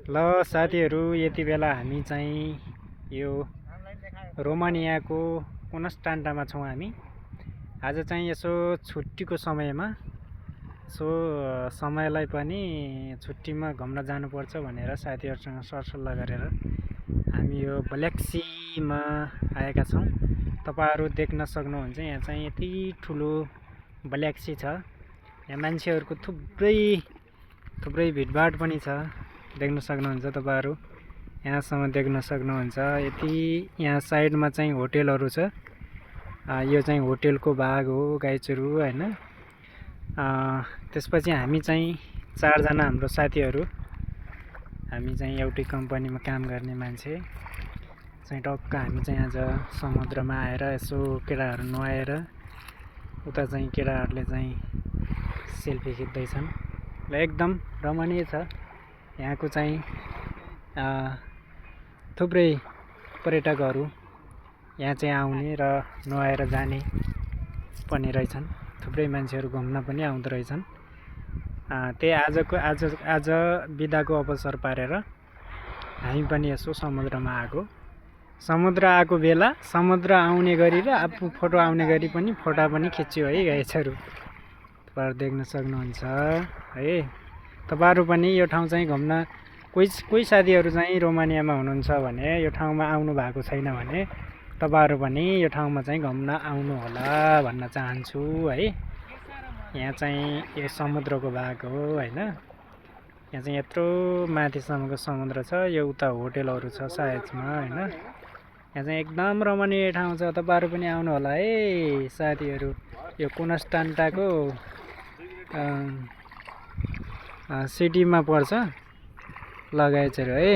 ल साथीहरू, यति बेला हामी चाहिँ यो रोमानियाको कोनस्टान्टामा छौँ। हामी आज चाहिँ यसो छुट्टीको समयमा समयलाई पनि छुट्टीमा घुम्न जानुपर्छ भनेर साथीहरूसँग सरसल्लाह गरेर हामी यो ब्ल्याक्सीमा आएका छौँ। तपाईहरु देख्न सक्नुहुन्छ यहाँ चाहिँ यति ठुलो ब्ल्याक्सी छ। यहाँ मान्छेहरूको थुप्रै भिडभाड पनि छ। देख्न सक्नुहुन्छ तपाईहरु, यहाँसम्म देख्न सक्नुहुन्छ। यति यहाँ साइडमा चाहिँ होटेलहरू छ। यो चाहिँ होटेलको भाग हो गाइजहरु हैन। त्यसपछि हामी चाहिँ 4 जना हाम्रो साथीहरू, हामी चाहिँ एउटै कम्पनीमा काम गर्ने मान्छे चाहिँ टक्क हामी चाहिँ आज समुद्रमा आएर यसो केटाहरू नुहाएर उता चाहिँ केटाहरूले चाहिँ सेल्फी खिच्दैछन्। ल एकदम रमणीय छ। यहाँको चाहिँ थुप्रै पर्यटकहरू यहाँ चाहिँ आउने र नुहाएर जाने पनि रहेछन्। थुप्रै मान्छेहरू घुम्न पनि आउँदै रहेछन्। त्यही आज बिदाको अवसर पारेर हामी पनि यसो समुद्रमा आएको। समुद्र आएको बेला समुद्र आउने गरी र आफू फोटो आउने गरी पनि फोटा पनि खिच्यो है गाइजहरु। तपाईहरु देख्न सक्नुहुन्छ है। तपाईहरु पनि यो ठाउँ चाहिँ घुम्न कोही साथीहरू चाहिँ रोमानियामा हुनुहुन्छ भने, यो ठाउँमा आउनु भएको छैन भने तपाईहरु पनि यो ठाउँमा चाहिँ घुम्न आउनु होला भन्न चाहन्छु है। यहाँ चाहिँ यो समुद्रको भाग हो हैन। यहाँ चाहिँ यत्रो माथिसम्मको समुद्र छ। यो उता होटेलहरू छ सायदमा हैन। यहाँ चाहिँ एकदम रमणीय ठाउँ छ। तपाईहरु पनि आउनु होला है साथीहरू। यो कोनस्टान्टाको सिटीमा पर्छ लगाएछहरू है।